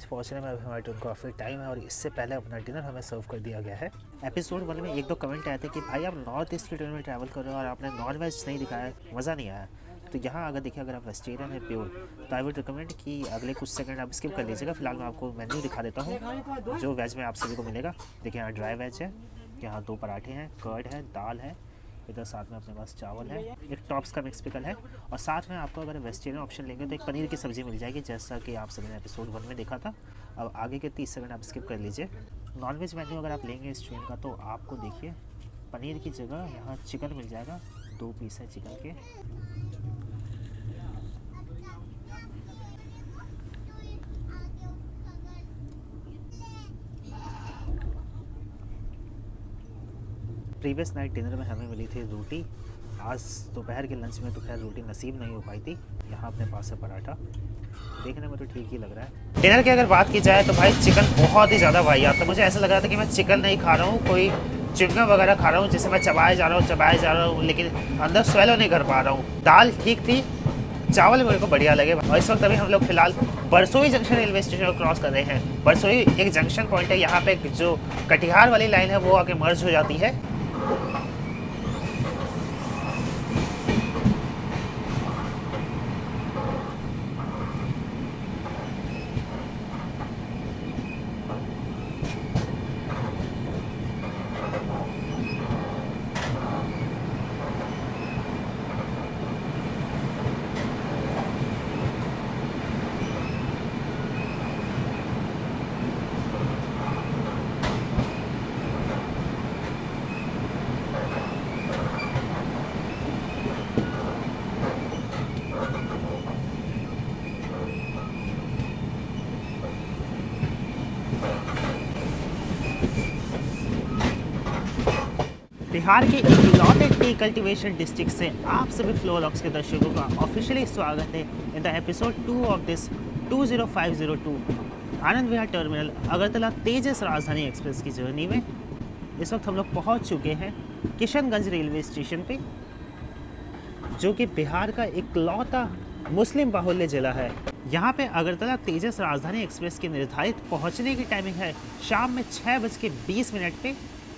Nonveg पहुंचने में अभी हमारे काफ़ी टाइम है और इससे पहले अपना डिनर हमें सर्व कर दिया गया है। एपिसोड 1 में एक दो कमेंट आए थे कि भाई आप नॉर्थ ईस्ट के ट्रेन में ट्रैवल कर रहे हो और आपने नॉनवेज नहीं दिखाया, मज़ा नहीं आया। तो यहाँ अगर देखिए, अगर आप वेजिटेरियन है प्योर, तो आई वुड रिकमेंड कि अगले कुछ सेकंड आप स्किप कर लीजिएगा। फिलहाल मैं आपको मेन्यू दिखा देता हूँ जो वेज में आप सभी को मिलेगा। देखिए यहाँ ड्राई वेज है, यहाँ 2 पराठे हैं, कर्ड है, दाल है, इधर साथ में अपने पास चावल है, एक टॉप्स का मिक्स पिकल है और साथ में आपको अगर वेजिटेरियन ऑप्शन लेंगे तो एक पनीर की सब्ज़ी मिल जाएगी, जैसा कि आप सभी ने एपिसोड 1 में देखा था। अब आगे के 30 सेकंड आप स्किप कर लीजिए। नॉनवेज मेन्यू अगर आप लेंगे इस ट्रेन का तो आपको देखिए पनीर की जगह यहाँ चिकन मिल जाएगा, 2 पीस है चिकन के। प्रीवियस नाइट डिनर में हमें मिली थी रोटी। आज दोपहर के लंच में तो खैर रोटी नसीब नहीं हो पाई थी। यहाँ अपने पास है पराठा, देखने में तो ठीक ही लग रहा है। डिनर की अगर बात की जाए तो भाई चिकन बहुत ही ज़्यादा वाहियात था। मुझे ऐसा लग रहा था कि मैं चिकन नहीं खा रहा हूँ, कोई चिंगम वगैरह खा रहा हूँ जिसे मैं चबाए जा रहा हूँ लेकिन अंदर स्वेलो नहीं कर पा रहा हूँ। दाल ठीक थी, चावल मेरे को बढ़िया लगे। और इस वक्त अभी हम लोग फिलहाल बरसोई जंक्शन रेलवे स्टेशन को क्रॉस कर रहे हैं। बरसोई एक जंक्शन पॉइंट है, यहाँ पे जो कटिहार वाली लाइन है वो आके मर्ज हो जाती है। बिहार के इकलौते टी कल्टीवेशन डिस्ट्रिक्ट से आप सभी फ्लोलॉक्स के दर्शकों का ऑफिशियली स्वागत है in the episode 2 of this 20502 Anand Vihar terminal Agartala Tejas Rajdhani express की जर्नी में। इस वक्त हम लोग पहुंच चुके हैं किशनगंज रेलवे स्टेशन पे, जो कि बिहार का इकलौता मुस्लिम बाहुल्य जिला है। यहाँ पे अगरतला तेजस राजधानी एक्सप्रेस की निर्धारित पहुँचने की टाइमिंग है शाम में 6:20 पे।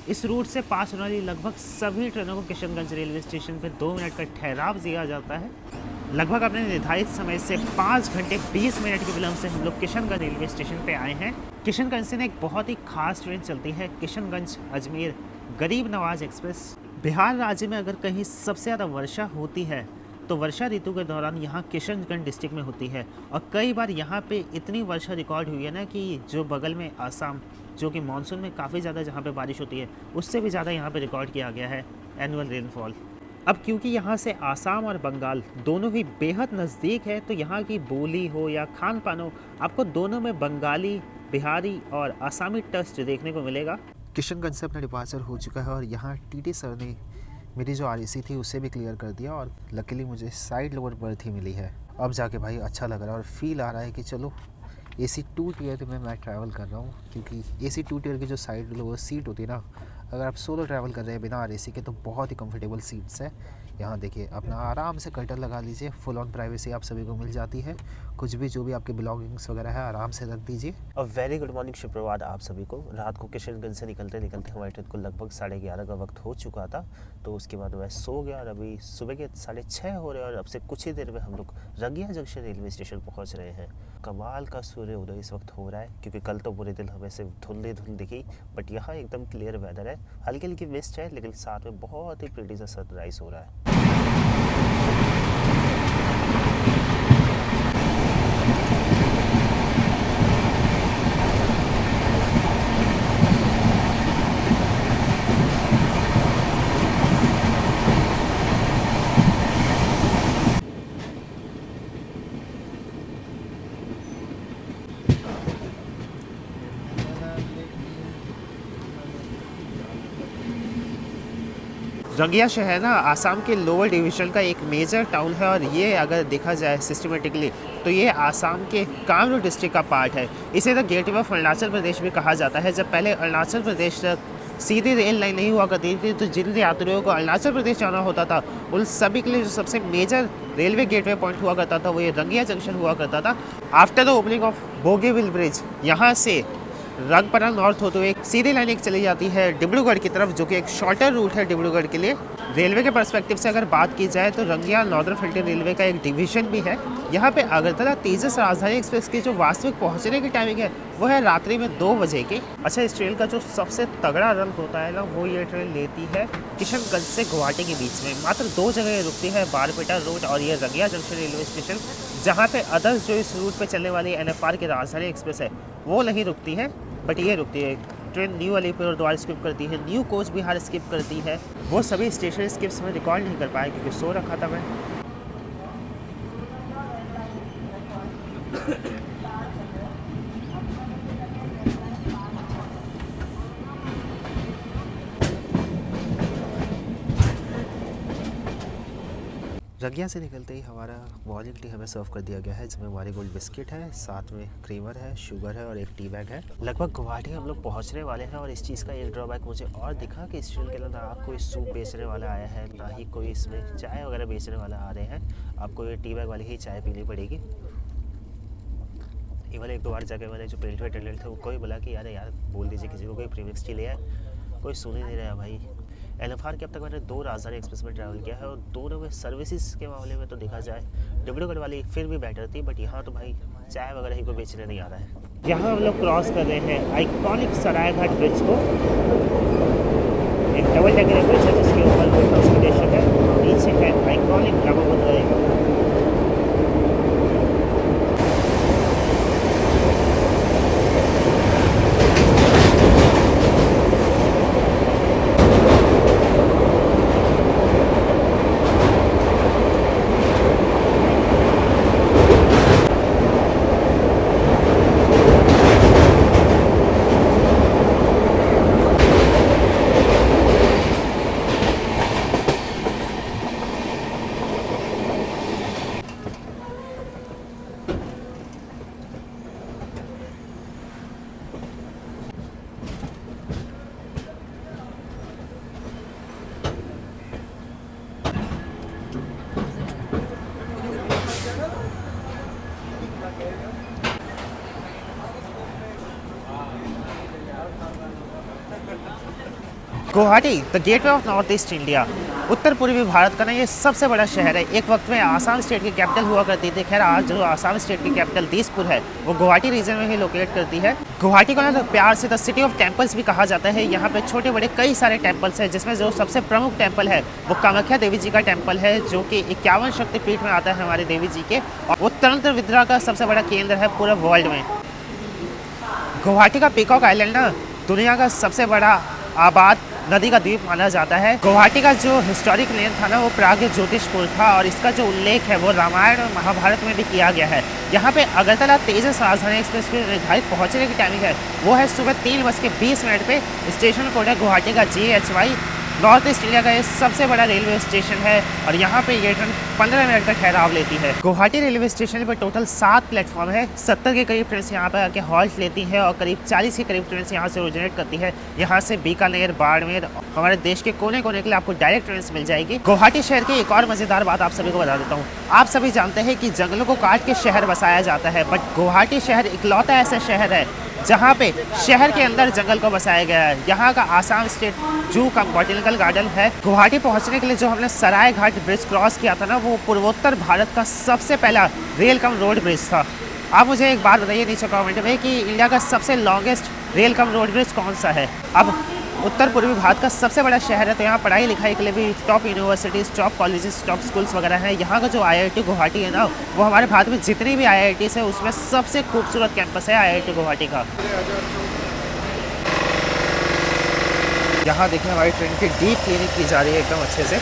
इस रूट से पास होने वाली लगभग सभी ट्रेनों को किशनगंज रेलवे स्टेशन पर 2 मिनट का ठहराव दिया जाता है। लगभग अपने निर्धारित समय से 5 घंटे 20 मिनट के विलंब से हम लोग किशनगंज रेलवे स्टेशन पे आए हैं। किशनगंज से एक बहुत ही खास ट्रेन चलती है, किशनगंज अजमेर गरीब नवाज एक्सप्रेस। बिहार राज्य में अगर कहीं सबसे ज़्यादा वर्षा होती है तो वर्षा ऋतु के दौरान यहाँ किशनगंज डिस्ट्रिक्ट में होती है। और कई बार यहाँ पे इतनी वर्षा रिकॉर्ड हुई है ना कि जो बगल में आसाम, जो कि मानसून में काफ़ी ज़्यादा जहाँ पे बारिश होती है, उससे भी ज़्यादा यहाँ पे रिकॉर्ड किया गया है एनुअल रेनफॉल। अब क्योंकि यहाँ से आसाम और बंगाल दोनों ही बेहद नज़दीक है, तो यहाँ की बोली हो या खान पान हो, आपको दोनों में बंगाली, बिहारी और आसामी टच देखने को मिलेगा। किशनगंज से अपना डिपार्चर हो चुका है और यहाँ टीटी सर ने मेरी जो आरएसी थी उसे भी क्लियर कर दिया और लकीली मुझे साइड लोअर बर्थ ही मिली है। अब जाके भाई अच्छा लग रहा है और फील आ रहा है कि चलो AC 2 टियर में मैं ट्रैवल कर रहा हूँ, क्योंकि AC 2 टियर की जो साइड लोअर सीट होती है ना, अगर आप सोलो ट्रैवल कर रहे हैं बिना आरएसी के तो बहुत ही कंफर्टेबल सीट्स हैं। यहाँ देखिए अपना आराम से कर्टन लगा लीजिए, फुल ऑन प्राइवेसी आप सभी को मिल जाती है। कुछ भी जो भी आपके बिलोंगिंग्स वगैरह है आराम से रख दीजिए। और वेरी गुड मॉर्निंग, सुप्रभात आप सभी को। रात को किशनगंज से निकलते हमारी ट्रेन को लगभग 11:30 का वक्त हो चुका था, तो उसके बाद मैं सो गया और अभी सुबह के 6:30 हो रहे हैं और अब से कुछ ही देर में हम लोग रंगिया जंक्शन रेलवे स्टेशन पहुँच रहे हैं। कमाल का सूर्य उदय इस वक्त हो रहा है, क्योंकि कल तो पूरे दिन हमें सिर्फ धुंधली दिखी, बट यहाँ एकदम क्लियर वेदर है। हल्की हल्की मिस्ट है लेकिन साथ में बहुत ही प्रिटी सा सनराइज हो रहा है। रंगिया शहर ना आसाम के लोअर डिवीजन का एक मेजर टाउन है और ये अगर देखा जाए सिस्टमेटिकली तो ये आसाम के कामरूप डिस्ट्रिक्ट का पार्ट है। इसे the gateway of Arunachal Pradesh भी कहा जाता है। जब पहले अरुणाचल प्रदेश सीधी रेल लाइन नहीं हुआ करती थी, तो जिन यात्रियों को अरुणाचल प्रदेश जाना होता था उन सभी के लिए जो सबसे मेजर रेलवे गेटवे पॉइंट हुआ करता था वो ये रंगिया जंक्शन हुआ करता था। After the opening of Bogibeel bridge यहाँ से रंगपरा नॉर्थ होते हुए सीधी लाइन एक चली जाती है डिब्रूगढ़ की तरफ, जो कि एक शॉर्टर रूट है डिब्रूगढ़ के लिए। रेलवे के पर्सपेक्टिव से अगर बात की जाए तो रंगिया नॉर्दर्न फ्रंटियर रेलवे का एक डिवीजन भी है। यहाँ पे अगरतला तेजस राजधानी एक्सप्रेस की जो वास्तविक पहुँचने की टाइमिंग है वो है रात्रि में 2 बजे की। अच्छा, इस ट्रेन का जो सबसे तगड़ा रन होता है ना, वो ये ट्रेन लेती है किशनगंज से गुवाहाटी के बीच में। मात्र 2 जगह रुकती है, बारपेटा रोड और ये रंगिया जंक्शन रेलवे स्टेशन, जहाँ पे अदर्स जो इस रूट पे चलने वाली NFR की राजधानी एक्सप्रेस है वो नहीं रुकती है, बट ये रुकती है। ट्रेन न्यू अलीपुर द्वार स्किप करती है, न्यू कोच बिहार स्किप करती है। वो सभी स्टेशन स्किप्स में रिकॉर्ड नहीं कर पाया क्योंकि सो रखा था मैं। रंगिया से निकलते ही हमारा मॉर्निंग टी हमें सर्व कर दिया गया है, जिसमें हमारे गोल्ड बिस्किट है, साथ में क्रीमर है, शुगर है और एक टी बैग है। लगभग गुवाहाटी हम लोग पहुंचने वाले हैं और इस चीज़ का एक ड्रॉबैक मुझे और दिखा कि इस ट्रेन के अंदर आप कोई सूप बेचने वाला आया है, ना ही कोई इसमें चाय वगैरह बेचने वाला आ रहे हैं। आपको ये टी बैग वाली ही चाय पीनी पड़ेगी। इवन 1-2 बार जाके मैंने जो रेलवे अटेंडेंट थे उनको भी बोला कि यार बोल दीजिए किसी को कोई प्रीमिक्स टी ले आए, कोई सुन ही नहीं रहा भाई। NFR के अब तक मैंने 2 राजधानी एक्सप्रेस में ट्रैवल किया है और दोनों में सर्विसेज के मामले में तो देखा जाए डिब्रूगढ़ वाली फिर भी बेटर थी, बट यहाँ तो भाई चाय वगैरह ही कोई बेचने नहीं आ रहा है। यहाँ हम लोग क्रॉस कर रहे हैं आइकॉनिक सरायघाट ब्रिज को। एक डबल डेकर ब्रिज है जिसके ऊपर ट्रांसपोर्टेशन है, नीचे है iconic Brahmaputra. Guwahati the gateway of north east India, उत्तर पूर्वी भारत का ना ये सबसे बड़ा शहर है। एक वक्त में आसाम स्टेट की कैपिटल हुआ करती थी। खैर आज जो आसाम स्टेट की कैपिटल दिसपुर है वो गुवाहाटी रीजन में ही लोकेट करती है। गुवाहाटी को ना तो प्यार से द सिटी ऑफ टेम्पल्स भी कहा जाता है। यहाँ पे छोटे बड़े कई सारे टेम्पल्स हैं, जिसमें जो सबसे प्रमुख टेम्पल है वो कामाख्या देवी जी का टेम्पल है, जो कि 51 शक्तिपीठ में आता है हमारे देवी जी के, और वो तंत्र विद्या का सबसे बड़ा केंद्र है पूरे वर्ल्ड में। गुवाहाटी का पीकॉक आइलैंड ना दुनिया का सबसे बड़ा आबाद नदी का द्वीप माना जाता है। गुवाहाटी का जो हिस्टोरिक नेम था ना वो प्राग ज्योतिषपुर था, और इसका जो उल्लेख है वो रामायण और महाभारत में भी किया गया है। यहाँ पे अगरतला तेजस राजधानी एक्सप्रेस के निर्धारित पहुँचने की टाइमिंग है वो है सुबह 3:20 पे। स्टेशन कोड है गुवाहाटी का GHY। नॉर्थ ईस्ट इंडिया का ये सबसे बड़ा रेलवे स्टेशन है और यहाँ पे ये ट्रेन 15 मिनट का ठहराव लेती है। गुवाहाटी रेलवे स्टेशन पर टोटल 7 प्लेटफॉर्म है। 70 के करीब ट्रेन यहाँ पर आके हॉल्ट लेती है और करीब 40 के करीब ट्रेन यहाँ से ओरिजिनेट करती है। यहाँ से बीकानेर, बाड़मेर, हमारे देश के कोने कोने के लिए आपको डायरेक्ट ट्रेन मिल जाएगी। गुवाहाटी शहर की एक और मजेदार बात आप सभी को बता देता हूँ। आप सभी जानते हैं कि जंगलों को काट के शहर बसाया जाता है, बट गुवाहाटी शहर इकलौता ऐसा शहर है जहाँ पे शहर के अंदर जंगल को बसाया गया है। यहाँ का आसाम स्टेट जू का बॉटेनिकल गार्डन है। गुवाहाटी पहुँचने के लिए जो हमने सरायघाट ब्रिज क्रॉस किया था ना वो पूर्वोत्तर भारत का सबसे पहला रेल कम रोड ब्रिज था। आप मुझे एक बात बताइए नीचे कमेंट में कि इंडिया का सबसे longest rail cum road bridge कौन सा है। अब उत्तर पूर्वी भारत का सबसे बड़ा शहर है तो यहाँ पढ़ाई लिखाई के लिए भी top universities, top colleges, top schools वगैरह हैं। यहाँ का जो IIT गुवाहाटी है ना वो हमारे भारत में जितनी भी IITs है उसमें सबसे खूबसूरत कैंपस है IIT गुवाहाटी का। यहाँ देखिए हमारी ट्रेन की डीप क्लीनिंग की जा रही है एकदम अच्छे से।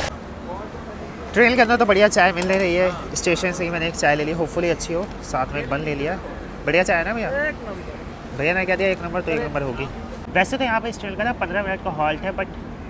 ट्रेन के अंदर तो बढ़िया चाय मिल रही है। स्टेशन से ही मैंने एक चाय ले ली, होपफुली अच्छी हो। साथ में एक बन ले लिया। बढ़िया चाय है ना भैया? भैया ने क्या दिया 1 नंबर, तो 1 नंबर होगी। वैसे तो यहाँ पे इस ट्रेन का ना 15 मिनट का हॉल्ट है, बट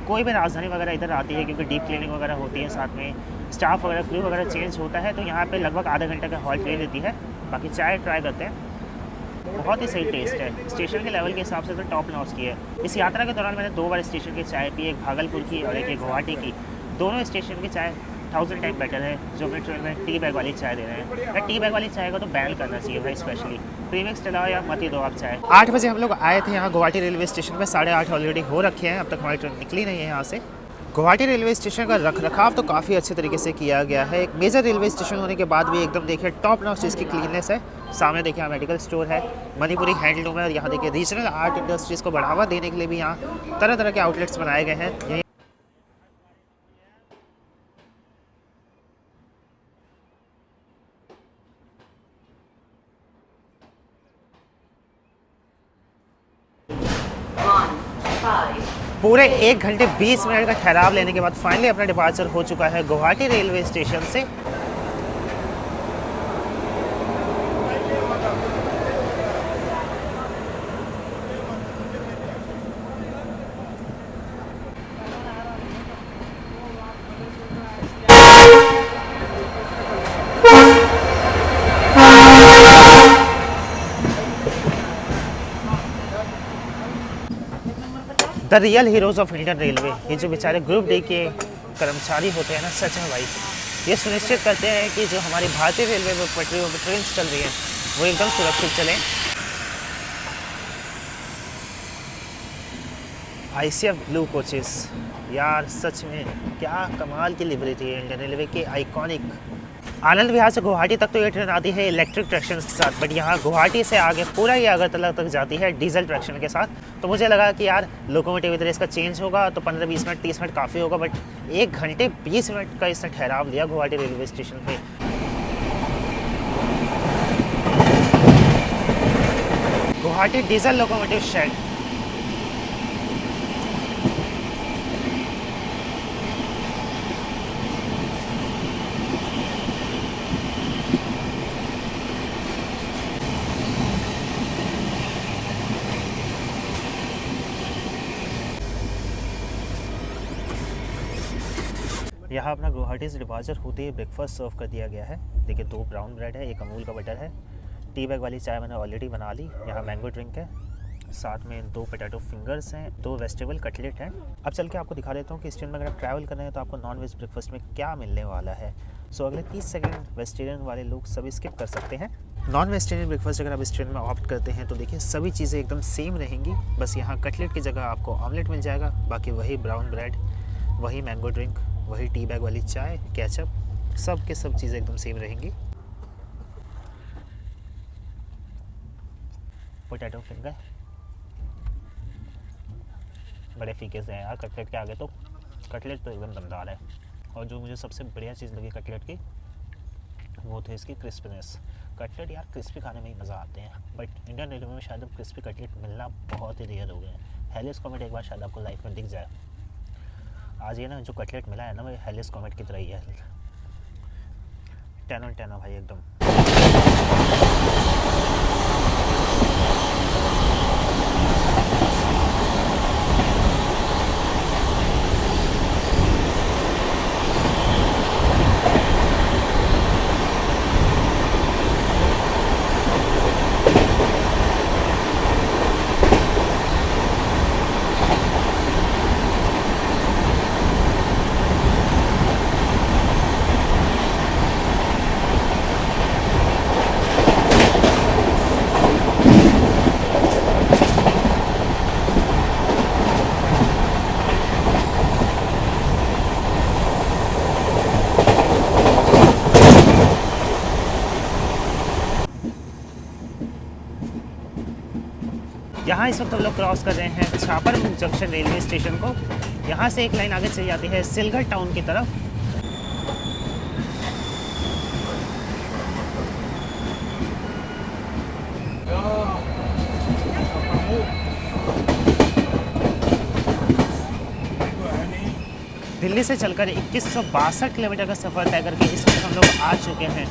कोई भी राजधानी वगैरह इधर आती है क्योंकि डीप क्लीनिंग वगैरह होती है, साथ में स्टाफ वगैरह क्रू वगैरह चेंज होता है, तो यहाँ पे लगभग आधा घंटे का हॉल्ट ले लेती है। बाकी चाय ट्राई करते हैं। बहुत ही सही टेस्ट है। स्टेशन के लेवल के हिसाब से तो टॉप नॉच की है। इस यात्रा के दौरान मैंने 2 बार स्टेशन की चाय पी, एक भागलपुर की और एक गुवाहाटी की। दोनों स्टेशन की चाय 1000 टाइम बेटर है। जो अपने ट्रेन में टी बैग वाली चाय दे रहे हैं, या टी बैग वाली चाय को तो बैन करना चाहिए भाई, स्पेशली प्रीमिक्स चलाओ या मत ही दो आप चाय। 8 बजे हम लोग आए थे यहाँ गुवाहाटी रेलवे स्टेशन पे, 8:30 ऑलरेडी हो रखे हैं, अब तक हमारी ट्रेन निकली नहीं है यहाँ से। गुवाहाटी रेलवे स्टेशन का रखरखाव तो काफ़ी अच्छे तरीके से किया गया है। एक मेजर रेलवे स्टेशन होने के बाद भी एकदम देखिए टॉप नॉच इसकी क्लीननेस है। सामने देखिए यहाँ मेडिकल स्टोर है, मणिपुरी हैंडलूम है, और यहाँ देखिए रीजनल आर्ट इंडस्ट्रीज़ को बढ़ावा देने के लिए भी यहाँ तरह तरह के आउटलेट्स बनाए गए हैं। पूरे 1 घंटे 20 मिनट का ठहराव लेने के बाद फाइनली अपना डिपार्चर हो चुका है गुवाहाटी रेलवे स्टेशन से। The real heroes of Indian railway, ये जो बेचारे ग्रुप डी के कर्मचारी होते हैं ना, सच में भाई ये सुनिश्चित करते हैं कि जो हमारी भारतीय रेलवे में पटरियों पर ट्रेन चल रही हैं वो एकदम सुरक्षित चलें। ICF ब्लू कोचेस, यार सच में क्या कमाल की लिवरी थी इंडियन रेलवे की, आइकॉनिक। आनंद विहार से गुवाहाटी तक तो ये ट्रेन आती है इलेक्ट्रिक ट्रैक्शन के साथ, बट यहाँ गुवाहाटी से आगे पूरा ये अगरतला तक जाती है डीजल ट्रैक्शन के साथ। तो मुझे लगा कि यार लोकोमोटिव इधर इसका चेंज होगा तो 15-20 मिनट 30 मिनट काफ़ी होगा, बट 1 घंटे 20 मिनट का इसने ठहराव लिया गुवाहाटी रेलवे स्टेशन पे। गुवाहाटी डीजल लोकोमोटिव शेड, यहाँ अपना गुवाहाटी से डिपार्चर होते ही ब्रेकफास्ट सर्व कर दिया गया है। देखिए 2 ब्राउन ब्रेड है, 1 अमूल का बटर है, टी बैग वाली चाय मैंने ऑलरेडी बना ली, यहाँ मैंगो ड्रिंक है, साथ में 2 पोटैटो फिंगर्स हैं, 2 वेजिटेबल कटलेट हैं। अब चल के आपको दिखा देता हूँ कि इस ट्रेन में अगर आप ट्रैवल कर रहे हैं तो आपको नॉन वेज ब्रेकफास्ट में क्या मिलने वाला है। सो अगले 30 सेकंड वेजिटेरियन वाले लोग सभी स्किप कर सकते हैं। नॉन वेजिटेरियन ब्रेकफास्ट अगर आप इस ट्रेन में ऑप्ट करते हैं तो देखिए सभी चीज़ें एकदम सेम रहेंगी, बस यहाँ कटलेट की जगह आपको ऑमलेट मिल जाएगा, बाकी वही ब्राउन ब्रेड, वही मैंगो ड्रिंक, वही टी बैग वाली चाय, केचप, सब के सब चीज़ें एकदम सेम रहेंगी। पोटैटो फिंगर बड़े फीके से हैं यार कटलेट के आगे, तो कटलेट तो एकदम दमदार है। और जो मुझे सबसे बढ़िया चीज़ लगी कटलेट की वो थे इसकी क्रिस्पीनेस। कटलेट यार क्रिस्पी खाने में ही मज़ा आते हैं, बट इंडियन रेलवे में शायद अब क्रिस्पी कटलेट मिलना बहुत ही रेयर हो गए हैं। हेलिस कॉमेट एक बार शायद आपको लाइफ में दिख जाए। आज ये ना जो कटलेट मिला है ना, वो हेलिस कॉमेट की तरह ही है। 10 on 10 भाई एकदम। यहाँ इस वक्त हम लोग क्रॉस कर रहे हैं छापर जंक्शन रेलवे स्टेशन को। यहाँ से एक लाइन आगे चली जाती है सिलगढ़ टाउन की तरफ। दिल्ली से चलकर 2162 किलोमीटर का सफ़र तय करके इस वक्त हम लोग आ चुके हैं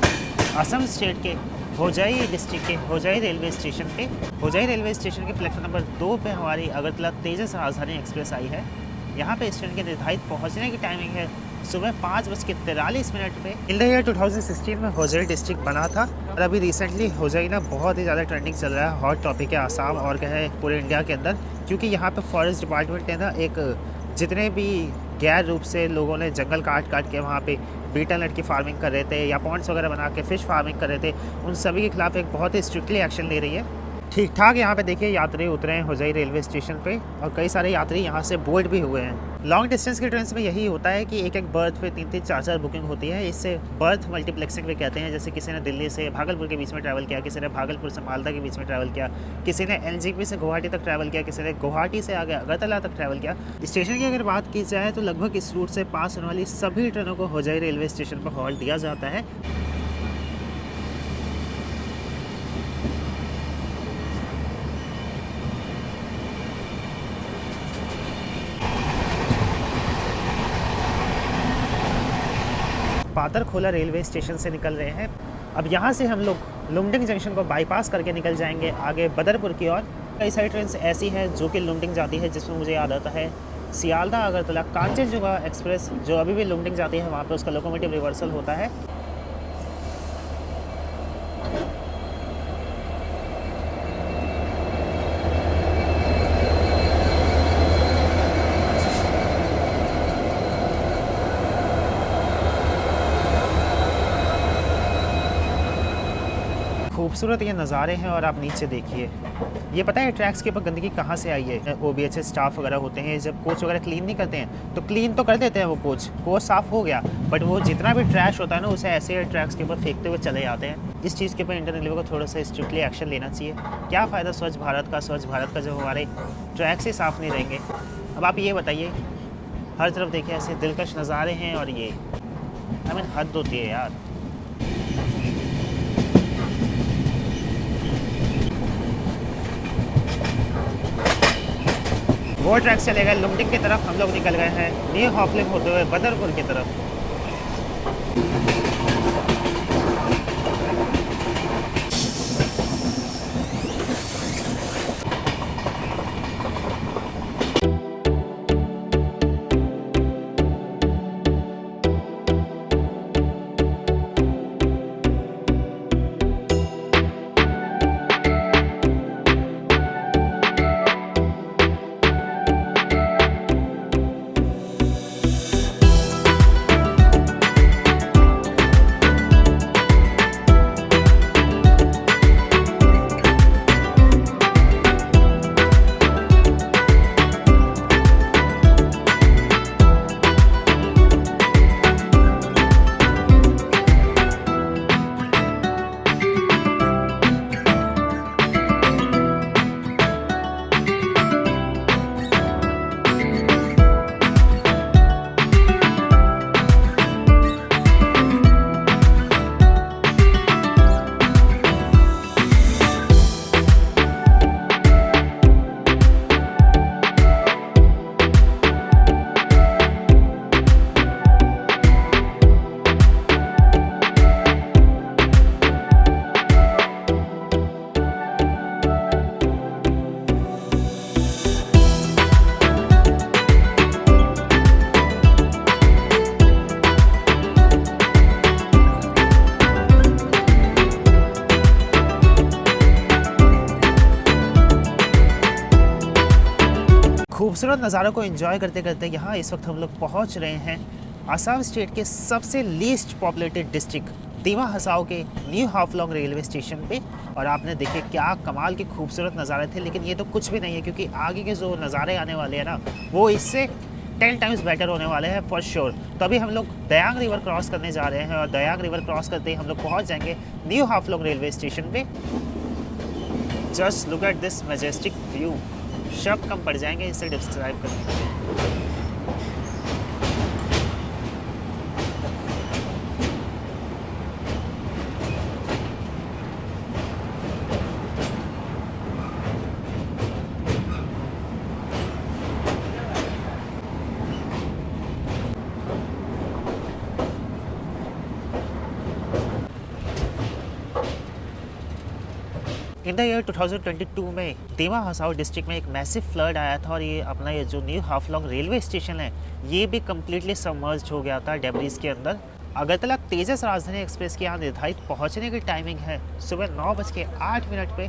असम स्टेट के होजाई डिस्ट्रिक्ट के होजाई रेलवे स्टेशन पे। होजाई रेलवे स्टेशन के प्लेटफॉर्म नंबर 2 पे हमारी अगरतला तेजस राजधानी एक्सप्रेस आई है। यहाँ पे इस ट्रेन के निर्धारित पहुँचने की टाइमिंग है सुबह 5:43 पे इन द ईयर 2016 में होजाई डिस्ट्रिक्ट बना था। और अभी रिसेंटली होजाई ना बहुत ही ज़्यादा ट्रेंडिंग चल रहा है, हॉट टॉपिक है आसाम और क्या है पूरे इंडिया के अंदर, क्योंकि यहाँ पे फॉरेस्ट डिपार्टमेंट ने ना एक जितने भी गैर रूप से लोगों ने जंगल काट काट के वहाँ पे बीटल नट की फार्मिंग कर रहे थे या पॉन्ड्स वगैरह बना के फ़िश फार्मिंग कर रहे थे, उन सभी के खिलाफ एक बहुत ही स्ट्रिक्टली एक्शन ले रही है। ठीक ठाक यहाँ पे देखिए यात्री उतरे हैं होजाई रेलवे स्टेशन पे और कई सारे यात्री यहाँ से बोर्ड भी हुए हैं। लॉन्ग डिस्टेंस की ट्रेन में यही होता है कि एक एक बर्थ पे 3-3, 4-4 बुकिंग होती है। इससे बर्थ मल्टीप्लेक्सिंग भी कहते हैं। जैसे किसी ने दिल्ली से भागलपुर के बीच में ट्रैवल किया, किसी ने भागलपुर से मालदा के बीच में ट्रैवल किया, किसी ने एनजेपी से गुवाहाटी तक ट्रैवल किया, किसी ने गुवाहाटी से आगे अगरतला तक ट्रैवल किया। स्टेशन की अगर बात की जाए तो लगभग इस रूट से पास होने वाली सभी ट्रेनों को होजाई रेलवे स्टेशन पर हॉल्ट दिया जाता है। पातरखोला रेलवे स्टेशन से निकल रहे हैं। अब यहाँ से हम लोग लुमडिंग जंक्शन को बाईपास करके निकल जाएंगे आगे बदरपुर की ओर। कई सारी ट्रेन ऐसी हैं जो कि लुमडिंग जाती है, जिसमें मुझे याद आता है सियालदा अगरतला कांचनजुंगा एक्सप्रेस जो अभी भी लुमडिंग जाती है, वहाँ पे उसका लोकोमोटिव रिवर्सल होता है। खूबसूरत ये नज़ारे हैं और आप नीचे देखिए। ये पता है ट्रैक्स के ऊपर गंदगी कहाँ से आई है? OBH स्टाफ वगैरह होते हैं, जब कोच वगैरह क्लीन नहीं करते हैं तो क्लीन तो कर देते हैं वो कोच साफ़ हो गया, बट वो जितना भी ट्रैश होता है ना उसे ऐसे ट्रैक्स के ऊपर फेंकते हुए चले जाते हैं। इस चीज़ के ऊपर इंडियन रेलवे को थोड़ा सा स्ट्रिक्टली एक्शन लेना चाहिए। क्या फ़ायदा स्वच्छ भारत का जब हमारे ट्रैक्स ही साफ़ नहीं रहेंगे। अब आप ये बताइए, हर तरफ देखिए ऐसे दिलकश नज़ारे हैं और ये हद होती है यार। वो ट्रैक चले गए लुमडिंग की तरफ, हम लोग निकल गए हैं न्यू हॉफलिंग होते हुए बदरपुर की तरफ। खूबसूरत नज़ारों को एंजॉय करते करते यहाँ इस वक्त हम लोग पहुँच रहे हैं आसाम स्टेट के सबसे लीस्ट पॉपुलेटेड डिस्ट्रिक्ट दीमा हसाओ के न्यू हाफलोंग रेलवे स्टेशन पे। और आपने देखे क्या कमाल के खूबसूरत नज़ारे थे, लेकिन ये तो कुछ भी नहीं है क्योंकि आगे के जो नज़ारे आने वाले हैं ना वो इससे 10 टाइम्स बेटर होने वाले हैं फॉर श्योर। तो अभी हम लोग दयांग रिवर क्रॉस करने जा रहे हैं और दयांग रिवर क्रॉस करते ही हम लोग पहुँच जाएंगे न्यू हाफलोंग रेलवे स्टेशन पे। Just look at this majestic view, शब्द कम पड़ जाएंगे इसे डिस्क्राइब करने के लिए। इन द ईयर 2022 में देवा हसाओ डिस्ट्रिक्ट में एक मैसिव फ्लड आया था और ये अपना ये जो न्यू हाफलोंग रेलवे स्टेशन है ये भी कम्प्लीटली सबमर्ज हो गया था डेब्रिस के अंदर। अगरतला तेजस राजधानी एक्सप्रेस की यहाँ निर्धारित पहुँचने की टाइमिंग है सुबह 9:08 पे।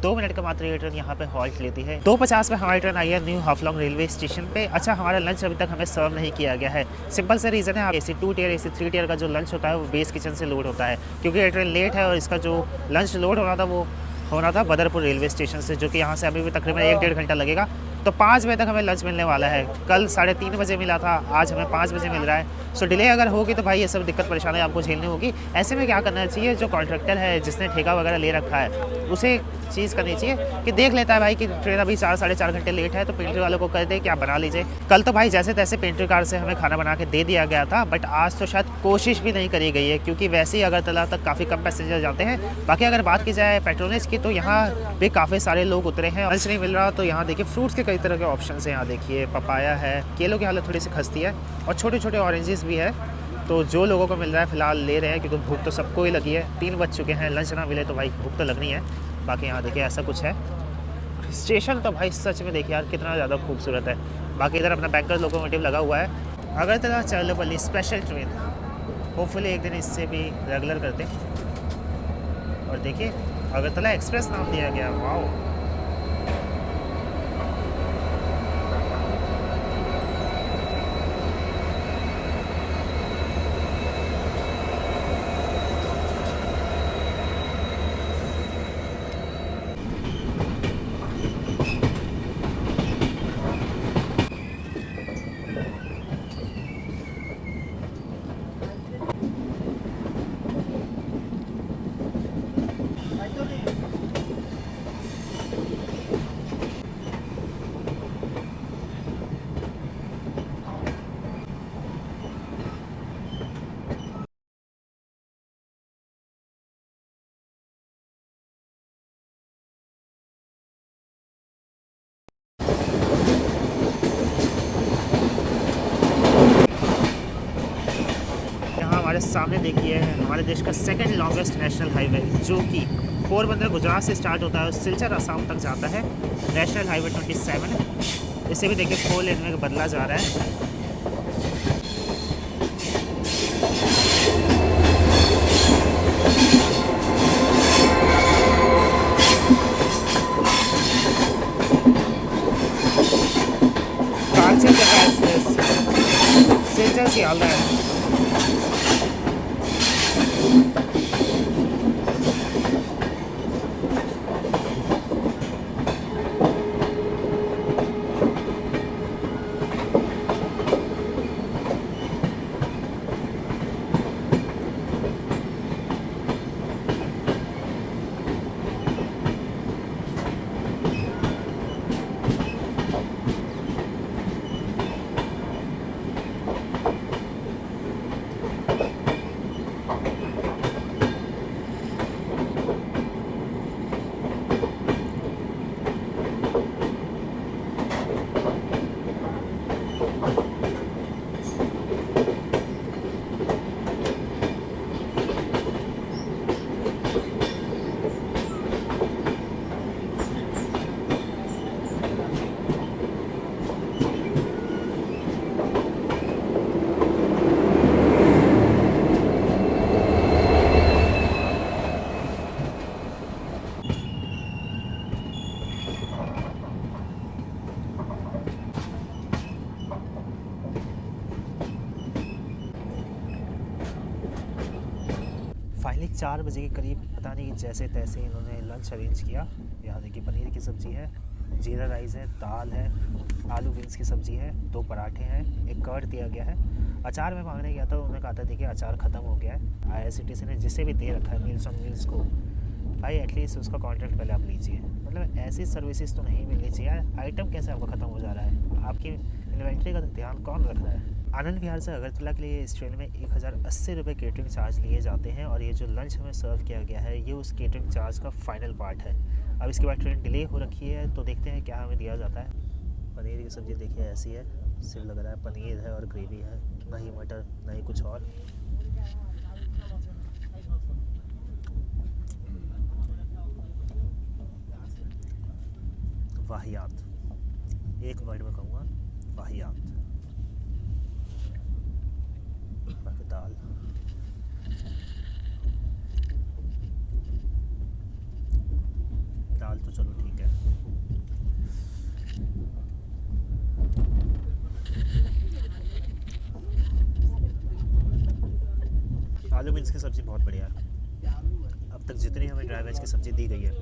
2 मिनट का मात्र ये ट्रेन यहाँ पे हॉल्ट लेती है। 2:50 में हमारी ट्रेन आई है न्यू हाफलोंग रेलवे स्टेशन पे। अच्छा, हमारा लंच अभी तक हमें सर्व नहीं किया गया है। सिंपल से रीज़न है, AC 2 टियर AC 3 टियर का जो लंच होता है वो बेस किचन से लोड होता है, क्योंकि ये ट्रेन लेट है और इसका जो लंच लोड होना था वो होना था बदरपुर रेलवे स्टेशन से, जो कि यहाँ से अभी भी तकरीबन 1-1.5 घंटा लगेगा। तो 5 बजे तक हमें लंच मिलने वाला है। कल 3:30 बजे मिला था, आज हमें 5 बजे मिल रहा है। सो डिले अगर होगी तो भाई ये सब दिक्कत परेशानी आपको झेलनी होगी। ऐसे में क्या करना चाहिए, जो कॉन्ट्रैक्टर है जिसने ठेका वगैरह ले रखा है उसे चीज़ करनी चाहिए कि देख लेता है भाई कि ट्रेन अभी 4-4.5 घंटे लेट है, तो पेंट्री वालों को कह दे कि आप बना लीजिए। कल तो भाई जैसे तैसे पेंट्री कार से हमें खाना बना के दे दिया गया था, बट आज तो शायद कोशिश भी नहीं करी गई है, क्योंकि वैसे ही अगरतला तक काफ़ी कम पैसेंजर जाते हैं। बाकी अगर बात की जाए पेट्रोनेज की तो यहाँ भी काफ़ी सारे लोग उतरे हैं। लंच नहीं मिल रहा तो यहाँ देखिए फ्रूट्स के कई तरह के ऑप्शन हैं। यहाँ देखिए पपाया है, केलों की हालत थोड़ी सी खस्ती है और छोटे छोटे ऑरेंजेस भी है। तो जो लोगों को मिल रहा है फ़िलहाल ले रहे हैं, क्योंकि भूख तो सबको ही लगी है। 3 बज चुके हैं, लंच ना मिले तो भाई भूख तो लगनी है। बाकी यहाँ देखिए ऐसा कुछ है। स्टेशन तो भाई सच में देखिए यार कितना ज़्यादा खूबसूरत है। बाकी इधर अपना बैंकर लोकोमोटिव लगा हुआ है। अगरतला चरलोपल्ली स्पेशल ट्रेन, होपफुली एक दिन इससे भी रेगुलर करते। और देखिए अगरतला एक्सप्रेस नाम दिया गया, वाओ। हमारे सामने देखिए हमारे देश का सेकंड लॉन्गेस्ट नेशनल हाईवे, जो कि पोरबंदर गुजरात से स्टार्ट होता है और सिलचर असम तक जाता है, नेशनल हाईवे 27। इसे भी देखिए 4 लेन में बदला जा रहा है। कांचन जगह एक्सप्रेस सिलचर से आल रहा है। फाइनली 4 बजे के करीब पता नहीं जैसे तैसे इन्होंने लंच अरेंज किया। यहाँ देखिए पनीर की सब्ज़ी है, जीरा राइस है, दाल है, आलू बीन्स की सब्ज़ी है, 2 पराठे हैं, एक कर्ड दिया गया है। अचार में मांगने गया था, उन्होंने कहा था देखिए अचार ख़त्म हो गया है। IRCTC ने जिसे भी दे रखा है मील्स ऑन व्हील्स को, भाई एटलीस्ट उसका कॉन्ट्रैक्ट पहले आप लीजिए। मतलब ऐसी सर्विसेज तो नहीं मिलनी चाहिए यार। आइटम कैसे आपका ख़त्म हो जा रहा है, आपकी इन्वेंट्री का ध्यान कौन रख रहा है। आनंद विहार से अगरतला के लिए इस ट्रेन में 1080 रुपये केटरिंग चार्ज लिए जाते हैं और ये जो लंच हमें सर्व किया गया है ये उस केटरिंग चार्ज का फाइनल पार्ट है। अब इसके बाद ट्रेन डिले हो रखी है तो देखते हैं क्या हमें दिया जाता है। पनीर की सब्ज़ी देखिए ऐसी है, सिर्फ लग रहा है पनीर है और ग्रेवी है, ना ही मटर ना ही कुछ और। वाहियात, एक वर्ड में कहूँगा वाहियात। बाकी दाल, दाल तो चलो ठीक है। आलू बीन्स की सब्ज़ी बहुत बढ़िया है। अब तक जितनी हमें ड्राई वेज की सब्ज़ी दी गई है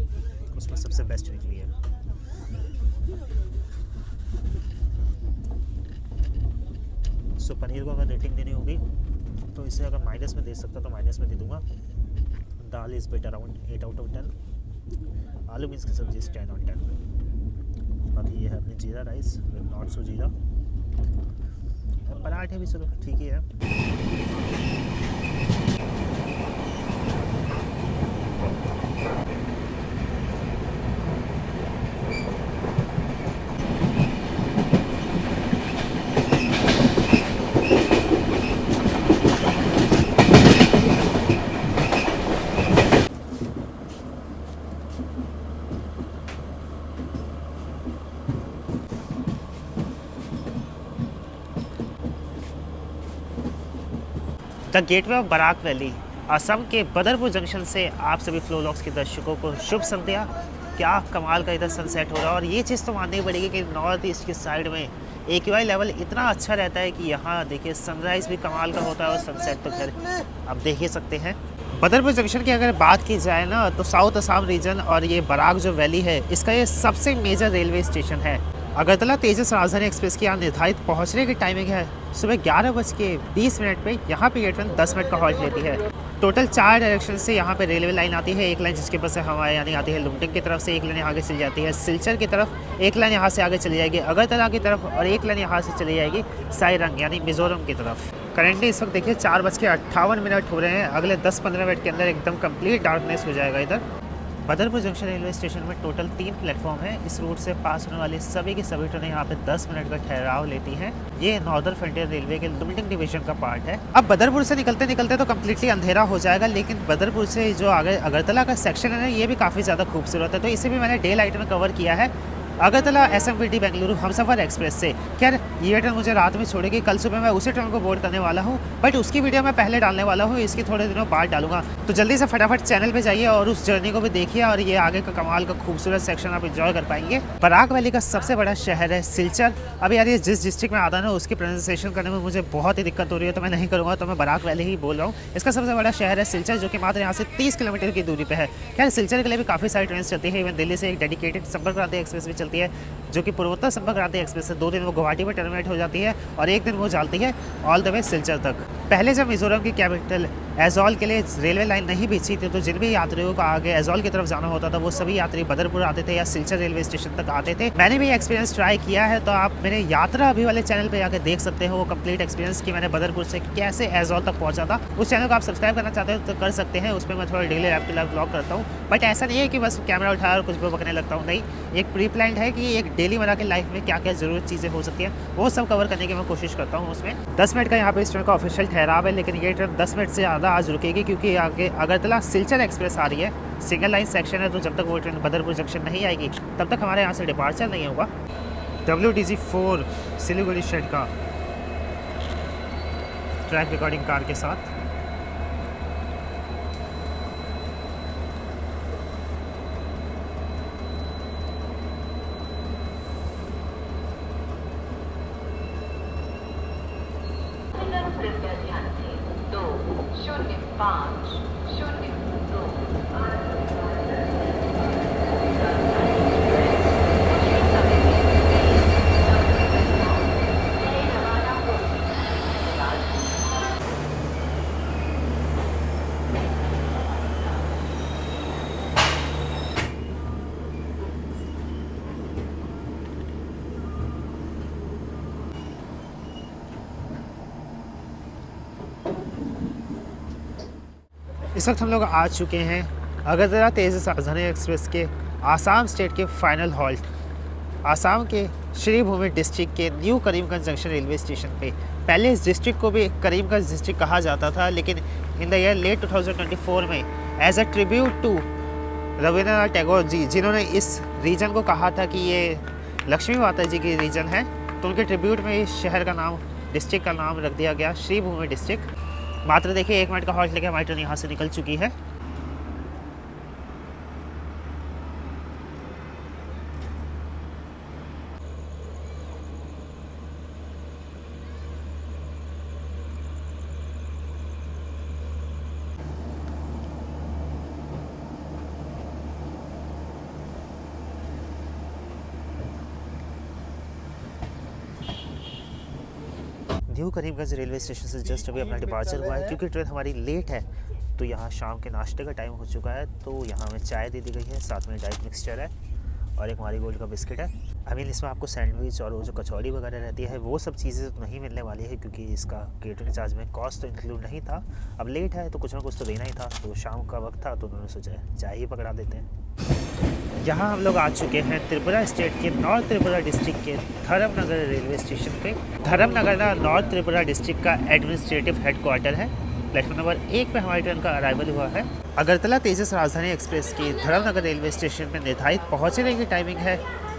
उसमें सबसे बेस्ट निकली है। सो पनीर को अगर रेटिंग देनी होगी तो इसे अगर माइनस में दे सकता तो माइनस में दे दूंगा। Dal is bet around 8 out of 10। Aloo beans की सब्ज़ी इज़ 10 आउट 10। बाकी ये है अपने जीरा राइस विद नॉट सो जीरा। पराठे भी चलो ठीक ही है। The gateway of Barak valley, Assam के बदरपुर जंक्शन से आप सभी फ्लो व्लॉग्स के दर्शकों को शुभ संध्या। क्या कमाल का इधर सनसेट हो रहा है, और ये चीज़ तो माननी पड़ेगी कि नॉर्थ ईस्ट की साइड में AQI लेवल इतना अच्छा रहता है कि यहाँ देखिए सनराइज़ भी कमाल का होता है और सनसेट तो खैर आप देख ही सकते हैं। बदरपुर जंक्शन की अगर बात की जाए ना तो साउथ असम रीजन और ये बराक जो वैली है इसका ये सबसे मेजर रेलवे स्टेशन है। अगरतला तेजस राजधानी एक्सप्रेस की यहाँ निर्धारित पहुँचने की टाइमिंग है सुबह 11:20 पे। यहाँ पे ये ट्रेन 10 मिनट का हॉल्ट लेती है। टोटल 4 डायरेक्शन से यहाँ पे रेलवे लाइन आती है। एक लाइन जिसके बस से हमारे यानी आती है लुमडिंग की तरफ से, एक लाइन आगे चली जाती है सिलचर की तरफ, एक लाइन यहाँ से आगे चली जाएगी अगरतला की तरफ, और एक लाइन यहाँ से चली जाएगी साइरंग यानी मिजोरम की तरफ। करेंटली इस वक्त देखिए 4:58 हो रहे हैं। अगले 10-15 मिनट के अंदर एकदम कंप्लीट डार्कनेस हो जाएगा इधर। बदरपुर जंक्शन रेलवे स्टेशन में टोटल 3 प्लेटफॉर्म है। इस रूट से पास होने वाली सभी की सभी ट्रेनें यहाँ पे 10 मिनट का ठहराव लेती हैं। ये नॉर्दर्न फ्रंटियर रेलवे के लुमडिंग डिवीजन का पार्ट है। अब बदरपुर से निकलते निकलते तो कम्प्लीटली अंधेरा हो जाएगा, लेकिन बदरपुर से जो आगे अगरतला का सेक्शन है ना ये भी काफ़ी ज़्यादा खूबसूरत है, तो इसे भी मैंने डे लाइट में कवर किया है। अगरतला SMBT बेंगलुरु हमसफ़र एक्सप्रेस से। खैर ये ट्रेन मुझे रात में छोड़ेगी, कल सुबह मैं उसी ट्रेन को बोर्ड करने वाला हूँ, बट उसकी वीडियो मैं पहले डालने वाला हूँ, इसकी थोड़े दिनों बाद डालूंगा। तो जल्दी से फटाफट चैनल पे जाइए और उस जर्नी को भी देखिए, और ये आगे का कमाल का खूबसूरत सेक्शन आप इंजॉय कर पाएंगे। बराक वैली का सबसे बड़ा शहर है सिलचर। अब यार ये जिस डिस्ट्रिक्ट में आता है ना उसकी प्रोनाउंसिएशन करने में मुझे बहुत ही दिक्कत हो रही है, तो मैं नहीं करूँगा, तो मैं बराक वैली ही बोल रहा हूँ। इसका सबसे बड़ा शहर है सिलचर, जो कि मात्र यहाँ से 30 किलोमीटर की दूरी पे है। खैर सिलचर के लिए भी काफ़ी सारी ट्रेन चलती है। इवन दिल्ली से एक डेडिकेटेड संपर्क क्रांति एक्सप्रेस भी चलती है, जो कि पूर्वोत्तर संपर्क क्रांति एक्सप्रेस है। 2 दिन वो गुवाहाटी में टर्मिनेट हो जाती है और 1 दिन वो चलती है ऑल द वे सिलचर तक। पहले जब मिजोरम की कैपिटल एजॉल के लिए रेलवे लाइन नहीं बिछी थी, तो जिन भी यात्रियों को आगे एजॉल की तरफ जाना होता था वो सभी यात्री बदरपुर आते थे या सिलचर रेलवे स्टेशन तक आते थे। मैंने भी एक्सपीरियंस ट्राई किया है, तो आप मेरे यात्रा अभी वाले चैनल पे आके देख सकते हो वो कंप्लीट एक्सपीरियंस कि मैंने बदरपुर से कैसे एजॉल तक पहुंचा था। उस चैनल को आप सब्सक्राइब करना चाहते हो तो कर सकते हैं, उसमें मैं थोड़ा डेली लाइफ लाइफ व्लॉग करता हूँ। बट ऐसा नहीं है कि बस कैमरा उठाया और कुछ भी बकने लगता हूँ, नहीं, एक प्री प्लान्ड है कि एक डेली बना के लाइफ में क्या क्या जरूरत चीज़ें हो सकती है वो सब कवर करने की मैं कोशिश करता हूँ। उसमें 10 मिनट का यहाँ पे इस ट्रेन का ऑफिशियल ठहराव है, लेकिन ये ट्रेन 10 मिनट से ज़्यादा आज रुकेगी, क्योंकि आगे अगरतला सिलचर एक्सप्रेस आ रही है। सिंगल लाइन सेक्शन है, तो जब तक वो ट्रेन बदरपुर जंक्शन नहीं आएगी तब तक हमारे यहाँ से डिपार्चर नहीं होगा। WDG4 सिलीगुड़ी शेड का ट्रैक रिकॉर्डिंग कार के साथ। कृपया ध्यान दें 20502 इस वक्त हम लोग आ चुके हैं अगरतला तेजस राजधानी एक्सप्रेस के आसाम स्टेट के फाइनल हॉल्ट, आसाम के श्रीभूमि डिस्ट्रिक्ट के new Karimganj junction railway station पे। पहले इस डिस्ट्रिक्ट को भी करीमगंज डिस्ट्रिक्ट कहा जाता था, लेकिन इन द ईयर लेट 2024 में as a tribute to Rabindranath Tagore ji, जिन्होंने इस रीजन को कहा था कि ये लक्ष्मी माता जी की रीजन है, तो उनके ट्रिब्यूट में इस शहर का नाम, डिस्ट्रिक्ट का नाम रख दिया गया श्री भूमि डिस्ट्रिक्ट। मात्र देखिए 1 मिनट का हॉल्ट लेके हमारी ट्रेन यहाँ से निकल चुकी है। न्यू करीमगंज रेलवे स्टेशन से जस्ट अभी अपना डिपार्चर हुआ है, क्योंकि ट्रेन हमारी लेट है। तो यहाँ शाम के नाश्ते का टाइम हो चुका है, तो यहाँ हमें चाय दे दी गई है, साथ में डाइट मिक्सचर है और एक मारी गोल्ड का बिस्किट है। आई मीन इसमें आपको सैंडविच और वो जो कचौड़ी वगैरह रहती है वो सब चीज़ें तो नहीं मिलने वाली है, क्योंकि इसका केटरिंग चार्ज में कॉस्ट तो इंक्लूड नहीं था। अब लेट है तो कुछ ना कुछ तो देना ही था, तो शाम का वक्त था तो उन्होंने सोचा चाय ही पकड़ा देते हैं। यहाँ हम लोग आ चुके हैं त्रिपुरा स्टेट के नॉर्थ त्रिपुरा डिस्ट्रिक्ट के धर्मनगर रेलवे स्टेशन पे। धर्मनगर ना नॉर्थ त्रिपुरा डिस्ट्रिक्ट का एडमिनिस्ट्रेटिव हेडक्वार्टर है। प्लेटफॉर्म नंबर 1 पे हमारी ट्रेन का अराइवल हुआ है। अगरतला तेजस राजधानी एक्सप्रेस की धर्मनगर रेलवे स्टेशन पे निर्धारित पहुँचने की टाइमिंग है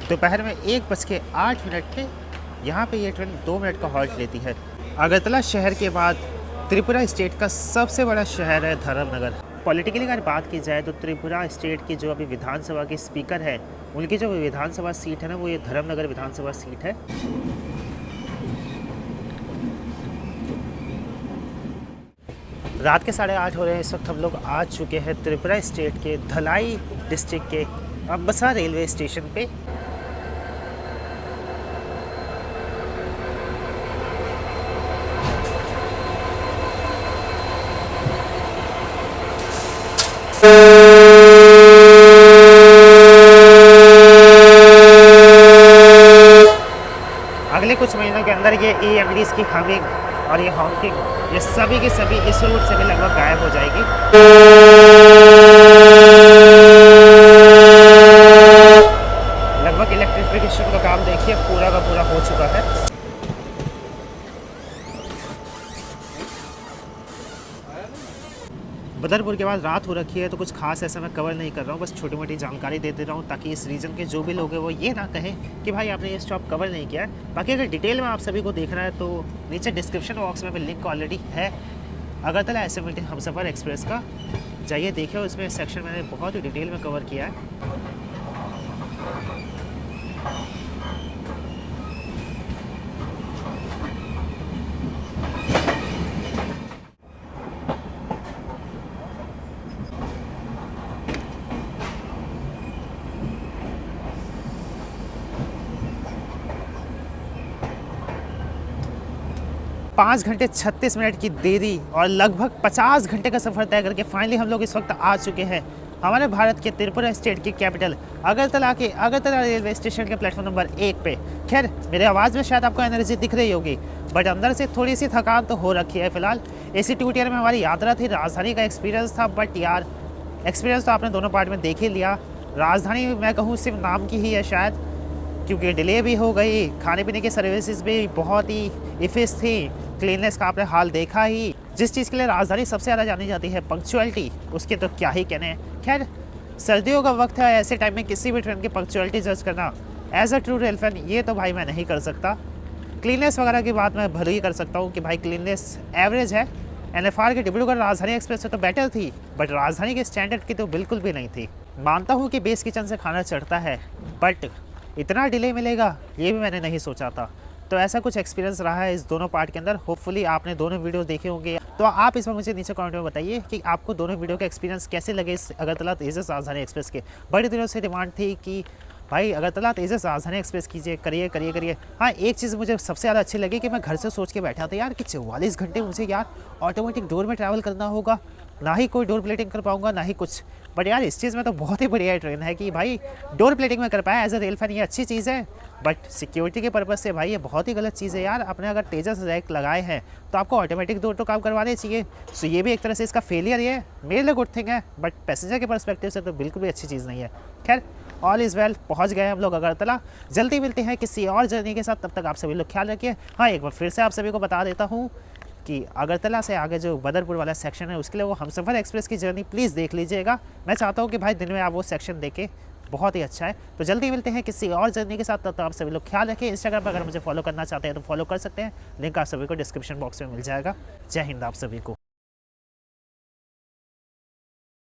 दोपहर में 1:08 पे। यहाँ पे ये ट्रेन 2 मिनट का हॉल्ट लेती है। अगरतला शहर के बाद त्रिपुरा स्टेट का सबसे बड़ा शहर है धर्मनगर। पॉलिटिकली अगर बात की जाए तो त्रिपुरा स्टेट की जो अभी विधानसभा के स्पीकर है, उनकी जो विधानसभा सीट है ना, वो ये धर्मनगर विधानसभा सीट है। रात के 8:30 हो रहे हैं। इस वक्त हम लोग आ चुके हैं त्रिपुरा स्टेट के धलाई डिस्ट्रिक्ट के अम्बसा रेलवे स्टेशन पे। अगले कुछ महीनों के अंदर ये EMDs की हमिंग और ये हॉकिंग, ये सभी की सभी इस रूट से भी लगभग गायब हो जाएगी। लगभग इलेक्ट्रिफिकेशन का काम देखिए पूरा का पूरा हो चुका है। बदरपुर के बाद रात हो रखी है, तो कुछ खास ऐसा मैं कवर नहीं कर रहा हूँ, बस छोटी मोटी जानकारी दे दे रहा हूँ ताकि इस रीजन के जो भी लोग हैं वो ये ना कहें कि भाई आपने ये स्टॉप कवर नहीं किया है। बाकी अगर डिटेल में आप सभी को देखना है तो नीचे डिस्क्रिप्शन बॉक्स में लिंक ऑलरेडी है अगरतला एसएमटी हमसफ़र एक्सप्रेस का, जाइए देखिए, उसमें सेक्शन मैंने बहुत ही डिटेल में कवर किया है। 5 घंटे 36 मिनट की देरी और लगभग 50 घंटे का सफ़र तय करके फाइनली हम लोग इस वक्त आ चुके हैं हमारे भारत के त्रिपुरा स्टेट की कैपिटल अगरतला के अगरतला रेलवे स्टेशन के प्लेटफॉर्म नंबर 1 पे। खैर मेरे आवाज़ में शायद आपको एनर्जी दिख रही होगी, बट अंदर से थोड़ी सी थकान तो हो रखी है। फिलहाल AC 2 टियर में हमारी यात्रा थी, राजधानी का एक्सपीरियंस था, बट यार एक्सपीरियंस तो आपने दोनों पार्ट में देख ही लिया। राजधानी मैं कहूँ सिर्फ नाम की ही है शायद, क्योंकि डिले भी हो गई, खाने पीने की सर्विसेज भी बहुत ही इफिस थी, क्लीननेस का आपने हाल देखा ही। जिस चीज़ के लिए राजधानी सबसे ज़्यादा जानी जाती है पंक्चुअलिटी, उसके तो क्या ही कहने हैं। खैर सर्दियों का वक्त है, ऐसे टाइम में किसी भी ट्रेन की पंक्चुअलिटी जज करना as a true rail fan ये तो भाई मैं नहीं कर सकता। क्लीननेस वगैरह की बात मैं भले ही कर सकता हूँ कि भाई क्लीननेस एवरेज है। NFR की डिब्रूगढ़ राजधानी एक्सप्रेस से तो बेटर थी, बट राजधानी के स्टैंडर्ड की तो बिल्कुल भी नहीं थी। मानता हूँ कि बेस किचन से खाना चढ़ता है, बट इतना डिले मिलेगा ये भी मैंने नहीं सोचा था। तो ऐसा कुछ एक्सपीरियंस रहा है इस दोनों पार्ट के अंदर। होपफुली आपने दोनों वीडियो देखे होंगे, तो आप इस बार मुझे नीचे कमेंट में बताइए कि आपको दोनों वीडियो के एक्सपीरियंस कैसे लगे इस अगरतला तेजस राजधानी एक्सप्रेस के। बड़े दिनों से डिमांड थी कि भाई अगरतला तेजस राजधानी एक्सप्रेस कीजिए, करिए। हाँ एक चीज़ मुझे सबसे ज़्यादा अच्छी लगी कि मैं घर से सोच के बैठा था यार कि 44 घंटे मुझे यार ऑटोमेटिक डोर में ट्रैवल करना होगा, ना ही कोई डोर प्लेटिंग कर पाऊंगा ना ही कुछ। बट यार इस चीज़ में तो बहुत ही बढ़िया ट्रेन है कि भाई डोर प्लेटिंग में कर पाया एज अ रेल फैन, ये अच्छी चीज़ है। बट सिक्योरिटी के पर्पज़ से भाई ये बहुत ही गलत चीज़ है यार। आपने अगर तेजस रैक लगाए हैं तो आपको ऑटोमेटिक डोर तो काम करवाने चाहिए। सो ये भी एक तरह से इसका फेलियर है, मेरे लिए गुड थिंग है, बट पैसेंजर के पर्सपेक्टिव से तो बिल्कुल भी अच्छी चीज़ नहीं है। खैर ऑल इज़ वेल, पहुंच गए हम लोग अगरतला। जल्दी मिलते हैं किसी और जर्नी के साथ, तब तक आप सभी लोग ख्याल रखिए। हाँ एक बार फिर से आप सभी को बता देता हूँ कि अगरतला से आगे जो बदरपुर वाला सेक्शन है उसके लिए वो हमसफ़र एक्सप्रेस की जर्नी प्लीज़ देख लीजिएगा। मैं चाहता हूँ कि भाई दिन में आप वो सेक्शन देखें, बहुत ही अच्छा है। तो जल्दी मिलते हैं किसी और जर्नी के साथ, तब तक आप सभी लोग ख्याल रखें। इंस्टाग्राम पर अगर मुझे फॉलो करना चाहते हैं तो फॉलो कर सकते हैं, लिंक आप सभी को डिस्क्रिप्शन बॉक्स में मिल जाएगा। जय हिंद आप सभी को।